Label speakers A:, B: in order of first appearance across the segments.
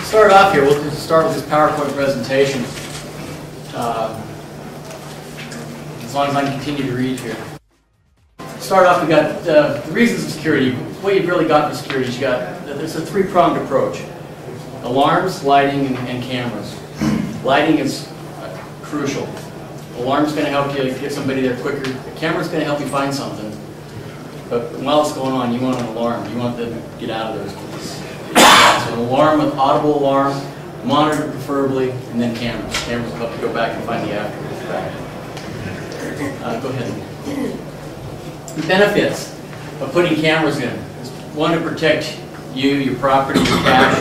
A: Start off here, we'll just start with this PowerPoint presentation. As long as I can continue to read here. Start off, we got the reasons of security. What you've really got for security is you got, there's a three-pronged approach. Alarms, lighting, and cameras. Lighting is crucial. Alarm's going to help you get somebody there quicker. The camera's going to help you find something. But while it's going on, you want an alarm. You want them to get out of there as quick as. So an alarm, an audible alarm, monitor preferably, and then cameras. Cameras will help you go back and find the afterwards. Go ahead. The benefits of putting cameras in is one, to protect you, your property, your cash,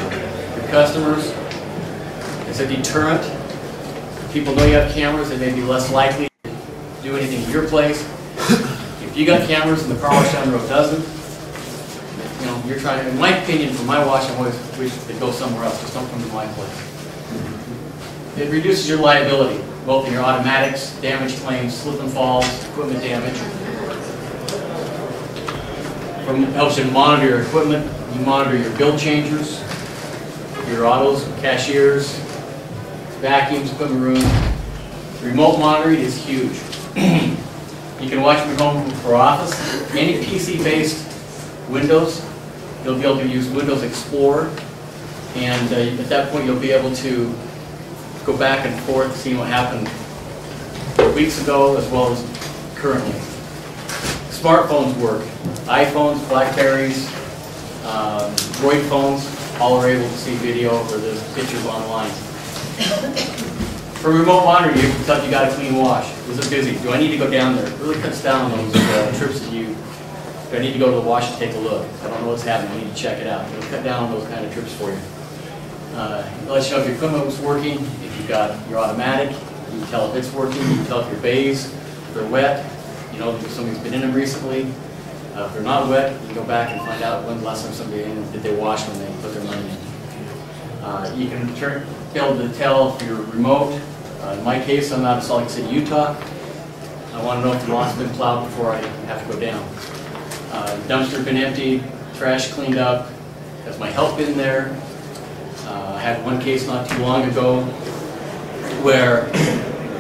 A: your customers. It's a deterrent. If people know you have cameras, they may be less likely to do anything in your place. If you got cameras and the car wash down the road doesn't, you know, you're trying, in my opinion, for my wash, I always wish they'd go somewhere else. Just don't come to my place. It reduces your liability, both in your automatics, damage claims, slip and falls, equipment damage. Helps you monitor your equipment. You monitor your bill changers, your autos, cashiers, vacuums, equipment room. Remote monitoring is huge. You can watch from home for office. Any PC-based Windows, you'll be able to use Windows Explorer, and at that point you'll be able to go back and forth, seeing what happened weeks ago as well as currently. Smartphones work. iPhones, Blackberries, Droid phones, all are able to see video or the pictures online. For remote monitoring, you can tell if you got a clean wash. Is it busy? Do I need to go down there? It really cuts down on those trips that you. Do I need to go to the wash and take a look? I don't know what's happening. I need to check it out. It'll cut down on those kind of trips for you. It lets you know if your equipment was working. If you've got your automatic, you can tell if it's working. You can tell if your bays, if they're wet. You know if somebody's been in them recently. If they're not wet, you can go back and find out when's the last time somebody did they wash when they put their money in. You can be able to tell if you're remote. In my case, I'm out of Salt Lake City, Utah. I want to know if the lawn's been plowed before I have to go down. Dumpster's been emptied, trash cleaned up. Has my help been there? I had one case not too long ago where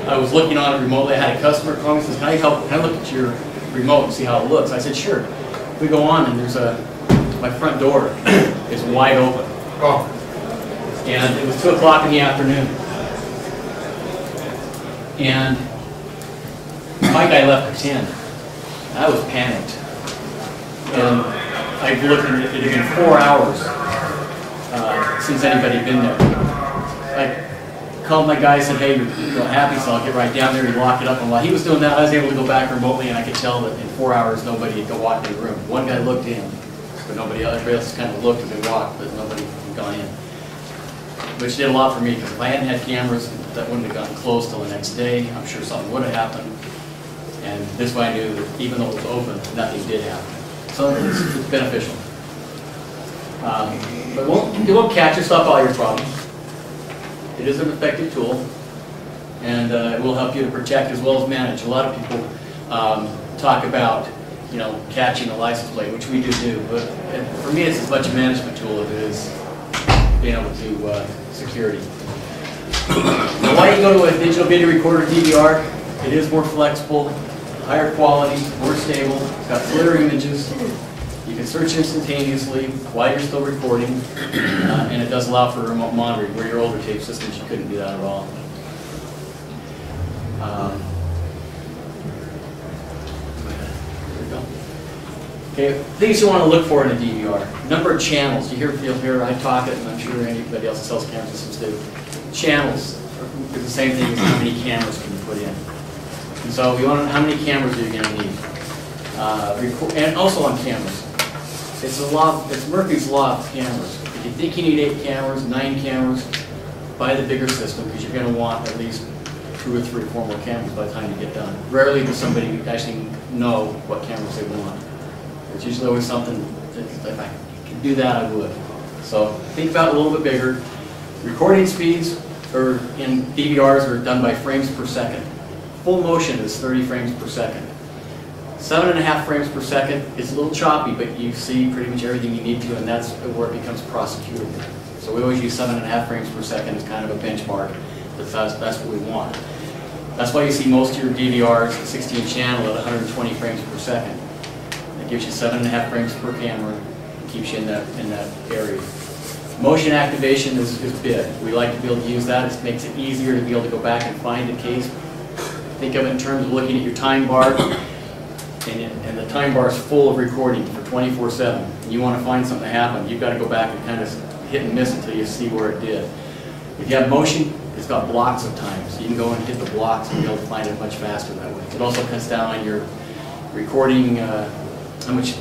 A: I was looking on it remotely. I had a customer call me and says, can I look at your remote and see how it looks? I said, sure. We go on and there's my front door is wide open.
B: Oh.
A: And it was 2 o'clock in the afternoon. And my guy left at 10. I was panicked. And I looked and it had been 4 hours since anybody had been there. I called my guy and said, hey, you're happy, so I'll get right down there. He locked it up, and while he was doing that, I was able to go back remotely, and I could tell that in 4 hours nobody had walked in the room. One guy looked in, but nobody else. Everybody else kind of looked as they walked, but nobody had gone in. Which did a lot for me, because if I hadn't had cameras, that wouldn't have gotten closed till the next day. I'm sure something would have happened. And this way I knew that even though it was open, nothing did happen. So it's beneficial. But it won't catch or stop all your problems. It is an effective tool, and it will help you to protect as well as manage. A lot of people talk about, you know, catching a license plate, which we do. But for me, it's as much a management tool as it is being able to do security. Now, why do you go to a digital video recorder, DVR? It is more flexible, higher quality, more stable. It's got clearer images. You can search instantaneously while you're still recording, and it does allow for remote monitoring, where your older tape systems you couldn't do that at all. There we go. Okay, things you want to look for in a DVR. Number of channels. You'll hear I talk it, and I'm sure anybody else that sells camera systems do. Channels are the same thing as how many cameras can you put in. And so you want to know how many cameras are you going to need. And also on cameras. It's Murphy's Law of cameras. If you think you need 8 cameras, 9 cameras, buy the bigger system, because you're going to want at least 2 or 3 or 4 more cameras by the time you get done. Rarely does somebody actually know what cameras they want. It's usually always something that if I could do that, I would. So think about it a little bit bigger. Recording speeds in DVRs are done by frames per second. Full motion is 30 frames per second. 7.5 frames per second is a little choppy, but you see pretty much everything you need to, and that's where it becomes prosecutable. So we always use 7.5 frames per second as kind of a benchmark. That's what we want. That's why you see most of your DVRs, 16 channel, at 120 frames per second. That gives you 7.5 frames per camera, and keeps you in that area. Motion activation is big. We like to be able to use that. It makes it easier to be able to go back and find a case. Think of it in terms of looking at your time bar, and the time bar is full of recording for 24/7. And you want to find something that happened, you've got to go back and kind of hit and miss until you see where it did. If you have motion, it's got blocks of time, so you can go and hit the blocks and be able to find it much faster that way. It also cuts down on your recording, how much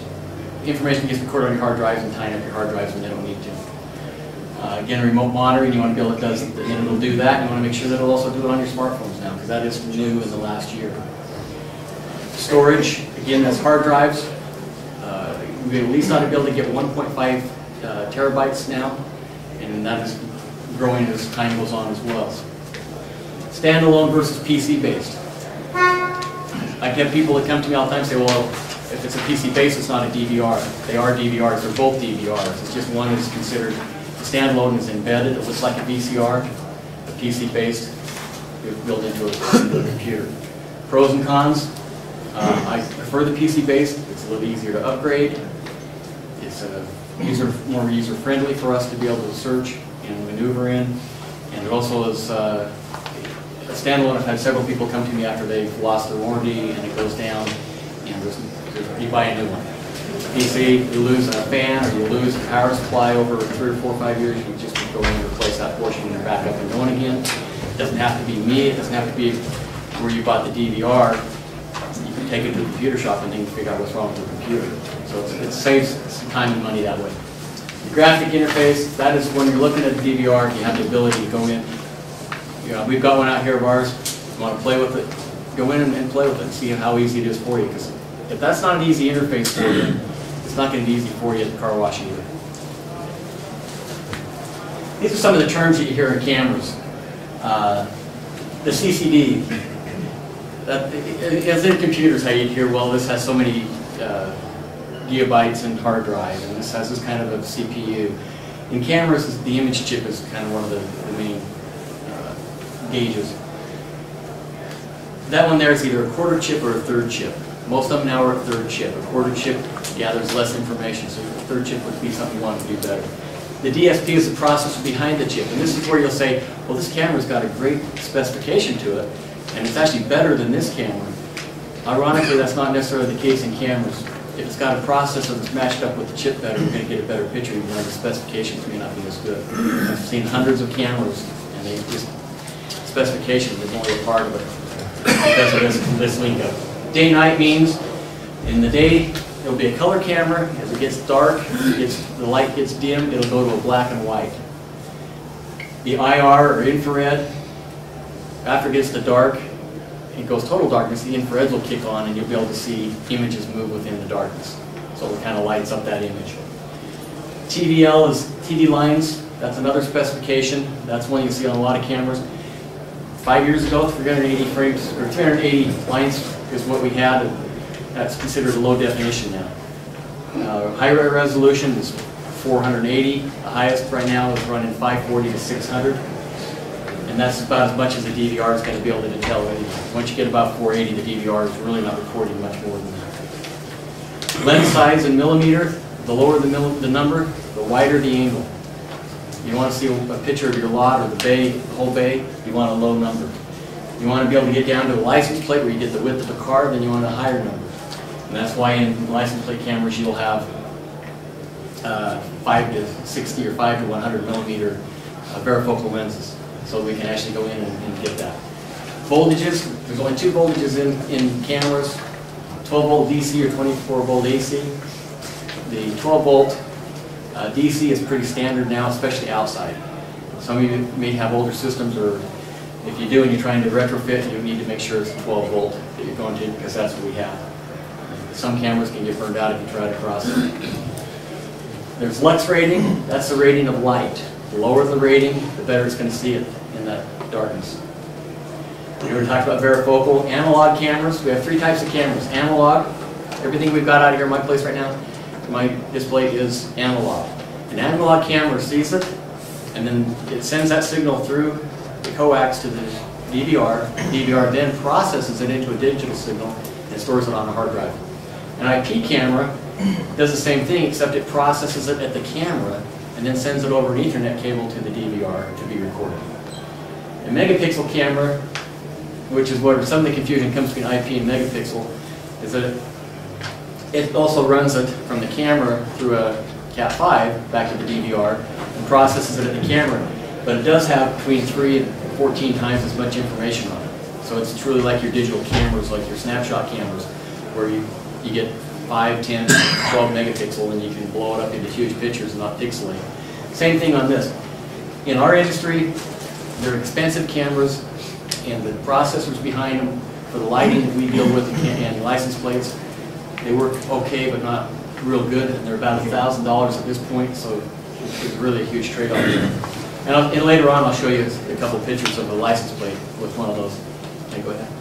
A: information gets recorded on your hard drives and tying up your hard drives when they don't need to. Again, remote monitoring, you want to be able to it'll do that. You want to make sure that it'll also do it on your smartphones now, because that is new in the last year. Storage, again, that's hard drives. We at least ought to be able to get 1.5 terabytes now, and that is growing as time goes on as well. Standalone versus PC-based. I get people that come to me all the time and say, well, if it's a PC-based, it's not a DVR. They are DVRs. They're both DVRs. It's just one is considered standalone, is embedded. It looks like a VCR. A PC-based is built into a computer. Pros and cons. I prefer the PC-based. It's a little easier to upgrade. It's more user-friendly for us to be able to search and maneuver in. And it also is a standalone. I've had several people come to me after they've lost their warranty and it goes down, and you buy a new one. PC, you lose a fan or you lose a power supply over 3 or 4 or 5 years, you just go in and replace that portion and you're back up and going again. It doesn't have to be me. It doesn't have to be where you bought the DVR. You can take it to the computer shop and then you figure out what's wrong with the computer. So it saves some time and money that way. The graphic interface, that is when you're looking at the DVR, you have the ability to go in. You know, we've got one out here of ours. You want to play with it, go in and play with it and see how easy it is for you. Because if that's not an easy interface for you, it's not going to be easy for you at the car wash either. These are some of the terms that you hear in cameras. The CCD. As in computers, how you'd hear, well, this has so many gigabytes in hard drive, and this has this kind of a CPU. In cameras, the image chip is kind of one of the main gauges. That one there is either a quarter chip or a third chip. Most of them now are a third chip. A quarter chip, yeah, there's less information, so a third chip would be something you want to do better. The DSP is the processor behind the chip, and this is where you'll say, well, this camera's got a great specification to it, and it's actually better than this camera. Ironically, that's not necessarily the case in cameras. If it's got a processor that's matched up with the chip better, you're going to get a better picture, even though the specifications may not be as good. I've seen hundreds of cameras, and they just, specifications is only a part of it because of this lingo. Day-night means, in the day, it'll be a color camera. As it gets dark, the light gets dim, it'll go to a black and white. The IR, or infrared, after it gets to dark, it goes total darkness, the infrareds will kick on and you'll be able to see images move within the darkness. So it kind of lights up that image. TDL is TD lines. That's another specification. That's one you see on a lot of cameras. 5 years ago, 380 frames, or 380 lines is what we had. That's considered a low definition now. Higher resolution is 480. The highest right now is running 540 to 600. And that's about as much as the DVR is going to be able to tell anyway. Once you get about 480, the DVR is really not recording much more than that. Lens size in millimeter, the lower the number, the wider the angle. You want to see a picture of your lot or the bay, the whole bay, you want a low number. You want to be able to get down to a license plate where you get the width of the car, then you want a higher number. And that's why in license plate cameras you'll have 5 to 60 or 5 to 100 millimeter varifocal lenses. So we can actually go in and get that. Voltages, there's only 2 voltages in cameras, 12 volt DC or 24 volt AC. The 12 volt DC is pretty standard now, especially outside. Some of you may have older systems, or if you do and you're trying to retrofit, you need to make sure it's 12 volt that you're going to, because that's what we have. Some cameras can get burned out if you try to cross it. There's lux rating, that's the rating of light. The lower the rating, the better it's going to see it in that darkness. We already talked about varifocal. Analog cameras, we have 3 types of cameras. Analog, everything we've got out here in my place right now, my display is analog. An analog camera sees it, and then it sends that signal through the coax to the DVR. DVR then processes it into a digital signal and stores it on a hard drive. An IP camera does the same thing, except it processes it at the camera and then sends it over an Ethernet cable to the DVR to be recorded. A megapixel camera, which is where some of the confusion comes between IP and megapixel, is that it also runs it from the camera through a Cat5 back to the DVR and processes it at the camera. But it does have between 3 and 14 times as much information on it. So it's truly like your digital cameras, like your snapshot cameras, where you get 5, 10, 12 megapixel and you can blow it up into huge pictures and not pixelate. Same thing on this. In our industry, they're expensive cameras, and the processors behind them for the lighting that we deal with and license plates, they work okay but not real good, and they're about $1,000 at this point, so it's really a huge trade-off there. And later on I'll show you a couple pictures of a license plate with one of those. Okay, go ahead.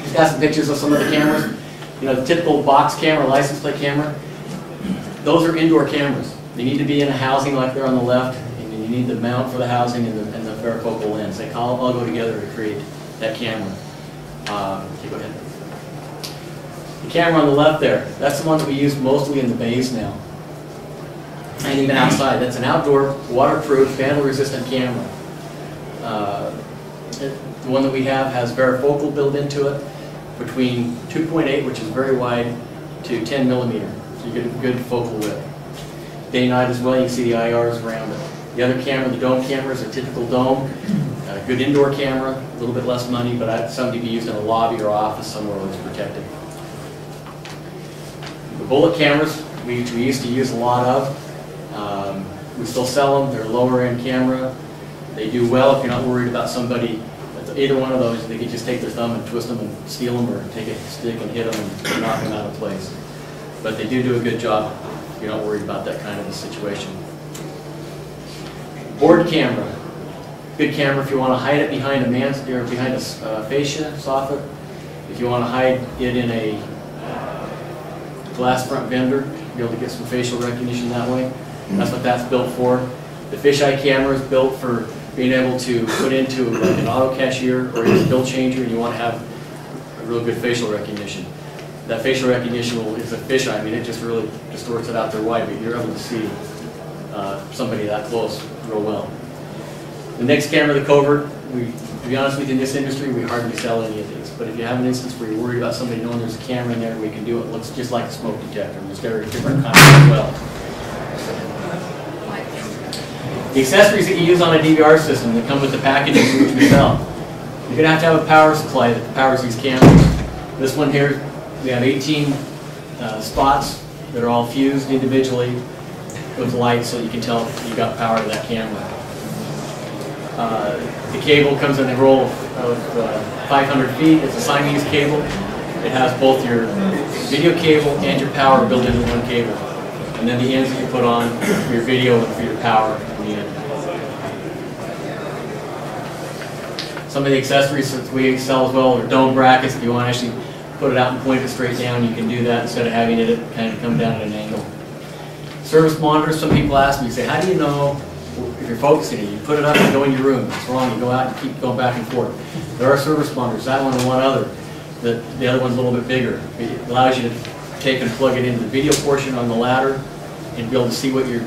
A: Just got some pictures of some of the cameras. You know, the typical box camera, license plate camera, those are indoor cameras. They need to be in a housing like they're on the left, and you need the mount for the housing and the varifocal lens. They all go together to create that camera. Okay, go ahead. The camera on the left there, that's the one that we use mostly in the bays now. And even outside. That's an outdoor, waterproof, vandal-resistant camera. The one that we have has varifocal built into it, between 2.8, which is very wide, to 10 millimeter. So you get a good focal width. Day and night as well, you can see the IRs around it. The other camera, the dome camera, is a typical dome. A good indoor camera, a little bit less money, but something to be used in a lobby or office somewhere where it's protected. The bullet cameras, we used to use a lot of. We still sell them. They're a lower end camera. They do well if you're not worried about somebody. Either one of those, they could just take their thumb and twist them and steal them, or take a stick and hit them and knock them out of place. But they do a good job if you're not worried about that kind of a situation. Board camera. Good camera if you want to hide it behind a behind a fascia soffit. If you want to hide it in a glass front fender, be able to get some facial recognition that way. That's what that's built for. The fisheye camera is built for being able to put into like an auto cashier or a bill changer, and you want to have a real good facial recognition. That facial recognition is a fisheye. I mean, it just really distorts it out there wide, but you're able to see somebody that close real well. The next camera, the covert, to be honest with you, in this industry, we hardly sell any of these. But if you have an instance where you're worried about somebody knowing there's a camera in there, we can do it. It looks just like a smoke detector. There's different kinds as well. The accessories that you use on a DVR system that come with the packages which we sell, you're going to have a power supply that powers these cameras. This one here, we have 18 spots that are all fused individually with light, so you can tell you got power to that camera. The cable comes in a roll of 500 feet. It's a Siamese cable. It has both your video cable and your power built into one cable. And then the ends that you put on for your video and for your power in the end. Some of the accessories that we sell as well are dome brackets. If you want to actually put it out and point it straight down, you can do that instead of having it kind of come down at an angle. Service monitors, some people ask me, say, how do you know if you're focusing it? You put it up and go in your room. It's wrong. You go out and keep going back and forth. There are service monitors, that one and one other. The other one's a little bit bigger. It allows you to take and plug it into the video portion on the ladder and be able to see what you're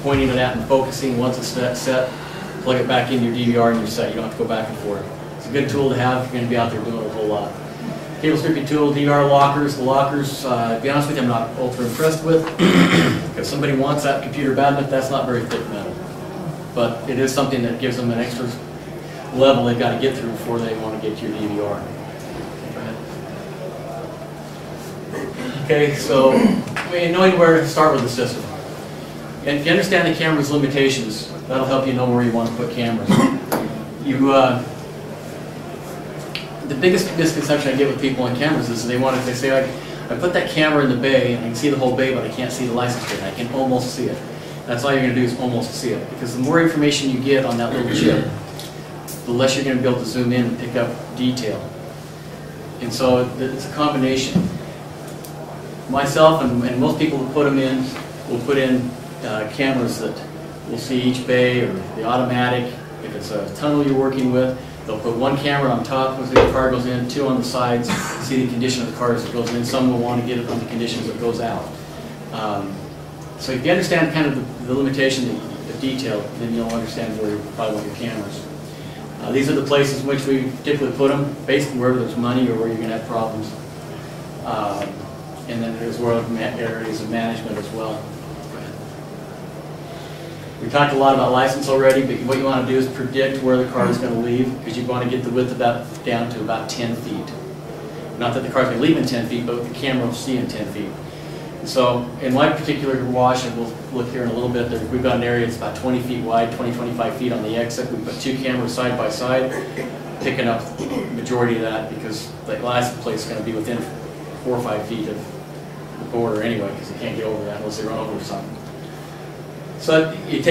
A: pointing it at and focusing. Once it's set, plug it back into your DVR and you're set. You don't have to go back and forth. It's a good tool to have if you're going to be out there doing a whole lot. Cable stripping tool, DVR lockers. The lockers, to be honest with you, I'm not ultra impressed with. If somebody wants that computer bad enough, that's not very thick metal. But it is something that gives them an extra level they've got to get through before they want to get to your DVR. Okay, so knowing where to start with the system. And if you understand the camera's limitations, that'll help you know where you want to put cameras. The biggest misconception I get with people on cameras is they say, I put that camera in the bay and I can see the whole bay, but I can't see the license plate. I can almost see it. That's all you're going to do is almost see it. Because the more information you get on that little chip, the less you're going to be able to zoom in and pick up detail. And so it's a combination. Myself and most people who put them in will put in cameras that will see each bay or the automatic. If it's a tunnel you're working with, they'll put one camera on top as the car goes in, two on the sides, see the condition of the car as it goes in. Some will want to get it on the conditions as it goes out. So if you understand kind of the limitation of detail, then you'll understand where you probably want your cameras. These are the places in which we typically put them, basically wherever there's money or where you're going to have problems. And then there's areas of management as well. We talked a lot about license already, but what you want to do is predict where the car is going to leave, because you want to get the width of that down to about 10 feet. Not that the car is going to leave in 10 feet, but the camera will see in 10 feet. So in my particular wash, and we'll look here in a little bit, we've got an area that's about 20 feet wide, 20-25 feet on the exit. We put two cameras side by side, picking up the majority of that, because the license plate is going to be within 4 or 5 feet of the border anyway, because you can't get over that unless they run over something. So you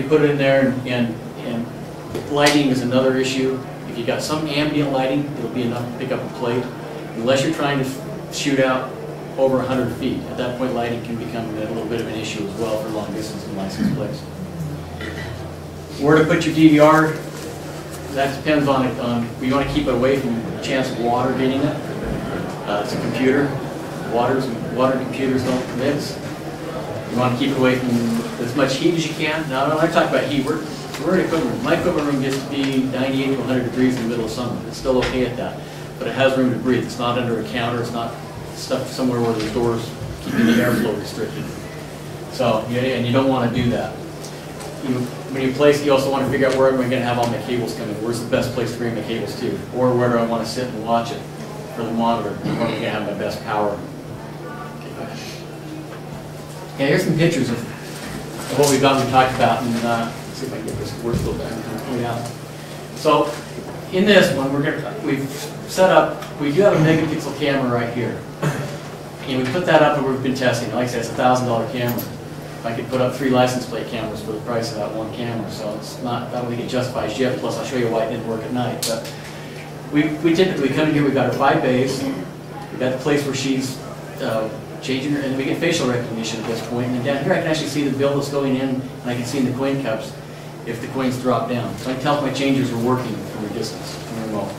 A: put it in there, and lighting is another issue. If you got some ambient lighting, it'll be enough to pick up a plate. Unless you're trying to shoot out over 100 feet. At that point, lighting can become a little bit of an issue as well for long distance and license plates. Where to put your DVR, that depends on it. You want to keep it away from the chance of water getting it. It's a computer. Water and computers don't mix. You want to keep it away from as much heat as you can. Now, when I talk about heat, we're in equipment room. My equipment room gets to be 98 to 100 degrees in the middle of summer. It's still okay at that, but it has room to breathe. It's not under a counter. It's not stuff somewhere where the doors keeping the airflow restricted. So, and you don't want to do that. When you place it, you also want to figure out where am I going to have all my cables coming. Where's the best place to bring my cables to? Or where do I want to sit and watch it for the monitor? Where am I going to have my best power? Okay, here's some pictures of what we've talked about, and let's see if I can get this word still back. So, in this one, we've set up. We do have a megapixel camera right here, and we put that up, and we've been testing. Like I said, it's a $1,000 camera. I could put up 3 license plate cameras for the price of that one camera, so it's not. I don't think it justifies yet. Plus, I'll show you why it didn't work at night. But we typically come in here. We've got our 5 bays. We've got the place where she's changing her, and we get facial recognition at this point. And then down here I can actually see the bill that's going in, and I can see in the coin cups if the coins drop down. So I can tell if my changers are working from a distance, from the remote.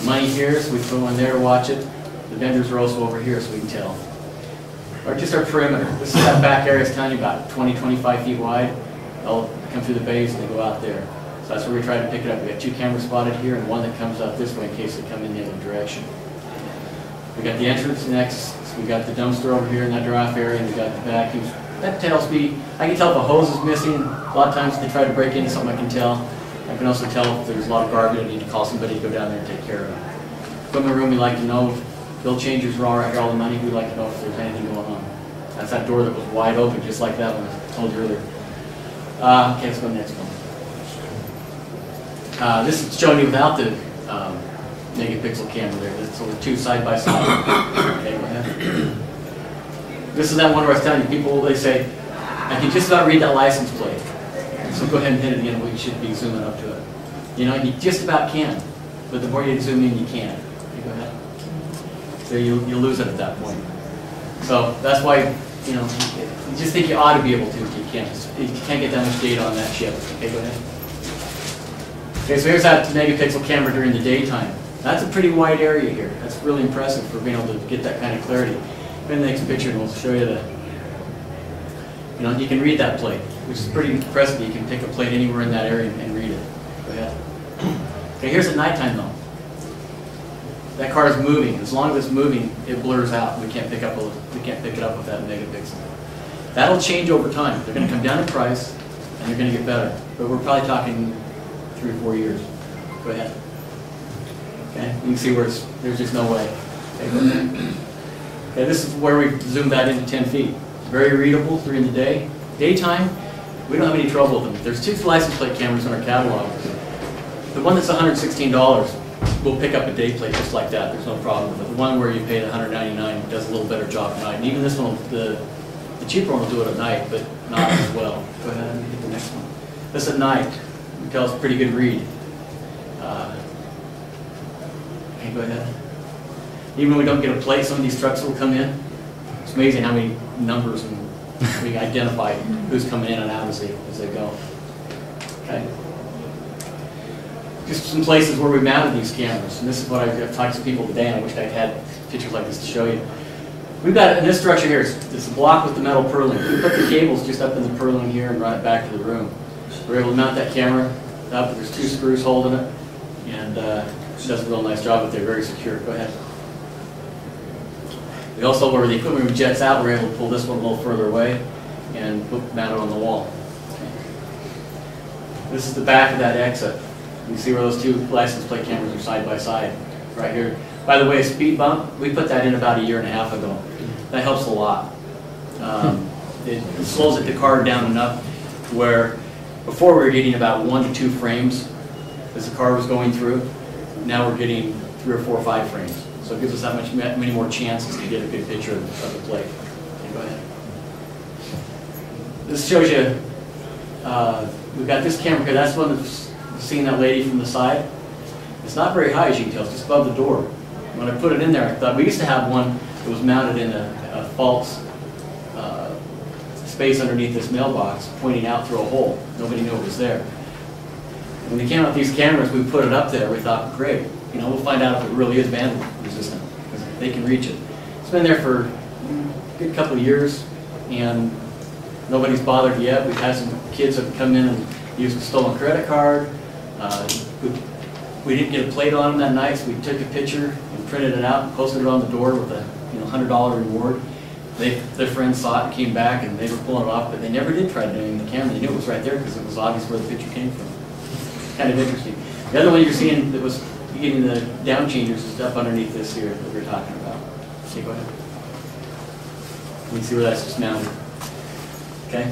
A: Money here, so we put one there to watch it. The vendors are also over here, so we can tell. Or just our perimeter. This is that back area I was telling you about, 20-25 feet wide. They'll come through the bays and they go out there. So that's where we try to pick it up. We got 2 cameras spotted here and one that comes out this way in case they come in the other direction. We got the entrance next. We got the dumpster over here in that draft area, and we got the vacuums. That tells me, I can tell if a hose is missing. A lot of times if they try to break into something, I can tell. I can also tell if there's a lot of garbage, I need to call somebody to go down there and take care of it. Equipment room, we like to know if bill changers are all right, all the money, we like to know if there's anything going on. That's that door that was wide open, just like that one I told you earlier. Okay, let's go to the next one. This is showing you without the megapixel camera there. So the 2 side by side. Okay, go ahead. This is that one where I was telling you, people, they say, I can just about read that license plate. So go ahead and hit it again, we should be zooming up to it. You know, you just about can, but the more you zoom in, you can't. Okay, go ahead. So you lose it at that point. So that's why, you know, you just think you ought to be able to, if you can't. You can't get that much data on that chip. Okay, go ahead. Okay, so here's that megapixel camera during the daytime. That's a pretty wide area here. That's really impressive for being able to get that kind of clarity. Go ahead and next picture and we'll show you that. You know, you can read that plate, which is pretty impressive. You can pick a plate anywhere in that area and read it. Go ahead. Okay, here's at nighttime though. That car is moving. As long as it's moving, it blurs out. We can't pick it up with that megapixel. That'll change over time. They're going to come down in price and they're going to get better. But we're probably talking 3 or 4 years. Go ahead. Okay, you can see where there's just no way. Okay, this is where we zoomed that into 10 feet. Very readable during the day. Daytime, we don't have any trouble with them. There's 2 license plate cameras in our catalog. The one that's $116 will pick up a day plate just like that. There's no problem with it. The one where you pay the $199 does a little better job at night. And even this one, the cheaper one will do it at night, but not as well. Go ahead and get the next one. This at night, you can tell it's a pretty good read. Okay, go ahead. Even when we don't get a plate, some of these trucks will come in. It's amazing how many numbers and We can identify who's coming in and out as they go. Okay. Just some places where we mounted these cameras, and this is what I've talked to people today, and I wish I had pictures like this to show you. We've got, in this structure here, it's a block with the metal purling. We put the cables just up in the purling here and run it back to the room. We're able to mount that camera up, there's 2 screws holding it, and it does a real nice job, but they're very secure. Go ahead. We also, where the equipment room jets out, we're able to pull this one a little further away and mount it on the wall. Okay. This is the back of that exit. You see where those 2 license plate cameras are side by side, right here. By the way, speed bump, we put that in about 1.5 years ago. That helps a lot. It slows the car down enough where before we were getting about 1 to 2 frames as the car was going through. Now we're getting 3 or 4 or 5 frames. So it gives us that many more chances to get a good picture of the plate. Okay, go ahead. This shows you, we've got this camera here. That's one that's seeing that lady from the side. It's not very high, as you can tell. It's just above the door. When I put it in there, I thought we used to have one that was mounted in a false space underneath this mailbox, pointing out through a hole. Nobody knew it was there. When they came out with these cameras, we put it up there. We thought, great. You know, we'll find out if it really is vandal resistant, because they can reach it. It's been there for a good couple of years, and nobody's bothered yet. We've had some kids that have come in and used a stolen credit card. We didn't get a plate on them that night, so we took a picture and printed it out and posted it on the door with a $100 reward. Their friends saw it and came back, and they were pulling it off, but they never did try to do anything with the camera. They knew it was right there because it was obvious where the picture came from. Kind of interesting. The other one you're seeing that was getting the down changers is up underneath this here that we're talking about. Okay, go ahead. You can see where that's just mounted. Okay?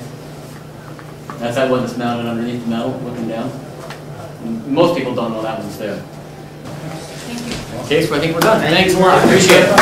A: That's that one that's mounted underneath the metal, looking down. And most people don't know that one's there.
B: Thank you.
A: Okay, so I think we're done. Thanks a lot. Appreciate it.